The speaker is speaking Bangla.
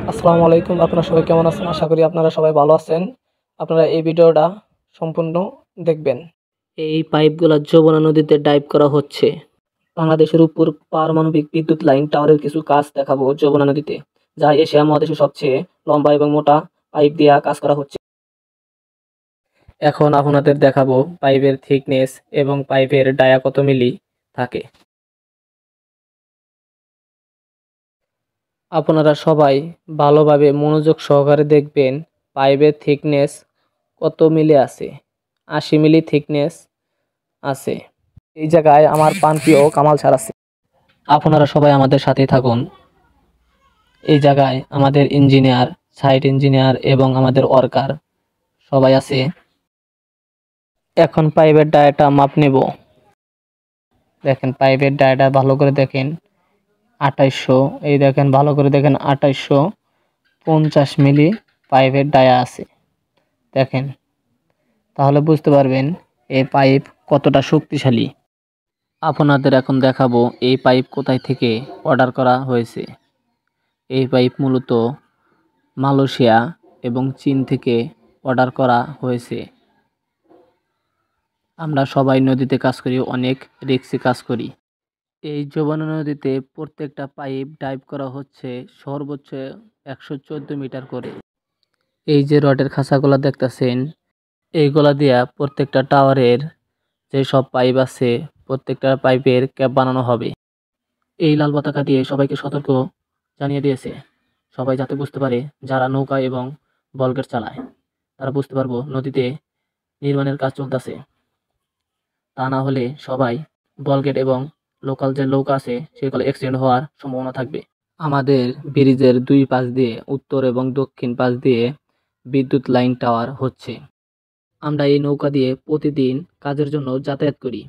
আসসালামু আলাইকুম। আপনারা সবাই কেমন আছেন? আশা করি আপনারা সবাই ভালো আছেন। আপনারা এই ভিডিওটা সম্পূর্ণ দেখবেন। এই পাইপগুলা যমুনা নদীতে ডাইভ করা হচ্ছে। বাংলাদেশের উপর পারমাণবিক বিদ্যুৎ লাইন টাওয়ারের কিছু কাজ দেখাবো যমুনা নদীতে, যা এশিয়া মহাদেশের সবচেয়ে লম্বা এবং মোটা পাইপ দিয়া কাজ করা হচ্ছে। এখন আপনাদের দেখাবো পাইপের থিকনেস এবং পাইপের ডায়া কত মিলি থাকে। আপনারা সবাই ভালোভাবে মনোযোগ সহকারে দেখবেন পাইপের থিকনেস কত মিলি আছে। ৮০ মিলি থিকনেস আছে। এই জায়গায় আমার প্রাণপ্রিয় কামাল স্যার আছে। আপনারা সবাই আমাদের সাথেই থাকুন। এই জায়গায় আমাদের ইঞ্জিনিয়ার, সাইট ইঞ্জিনিয়ার এবং আমাদের ওয়ার্কার সবাই আছে। এখন পাইপের ডায়াটা মাপ নেব। দেখেন পাইপের ডায়াটা ভালো করে দেখেন, ২৮০০। এই দেখেন ভালো করে দেখেন, ২৮৫০ মিলি পাইপের ডায়া আছে। দেখেন, তাহলে বুঝতে পারবেন এই পাইপ কতটা শক্তিশালী। আপনাদের এখন দেখাবো এই পাইপ কোথায় থেকে অর্ডার করা হয়েছে। এই পাইপ মূলত মালয়েশিয়া এবং চীন থেকে অর্ডার করা হয়েছে। আমরা সবাই নদীতে কাজ করি, অনেক রিস্কি কাজ করি। এই যমুনা নদীতে প্রত্যেকটা পাইপ ডাইভ করা হচ্ছে সর্বোচ্চ ১১৪ মিটার করে। এই যে রডের খাঁচাগুলা দেখতেছেন, এইগুলা দিয়া প্রত্যেকটা টাওয়ারের যে সব পাইপ আছে প্রত্যেকটা পাইপের ক্যাপ বানানো হবে। এই লাল পতাকা দিয়ে সবাইকে সতর্ক জানিয়ে দিয়েছে, সবাই যাতে বুঝতে পারে, যারা নৌকা এবং বলগেট চালায় তারা বুঝতে পারবো নদীতে নির্মাণের কাজ চলতেছে। তা না হলে সবাই বলগেট এবং লোকাল যে নৌকা আছে সেগুলো অ্যাক্সিডেন্ট হওয়ার সম্ভাবনা থাকবে। আমাদের ব্রিজের দুই পাশ দিয়ে, উত্তর এবং দক্ষিণ পাশ দিয়ে বিদ্যুৎ লাইন টাওয়ার হচ্ছে। আমরা এই নৌকা দিয়ে প্রতিদিন কাজের জন্য যাতায়াত করি।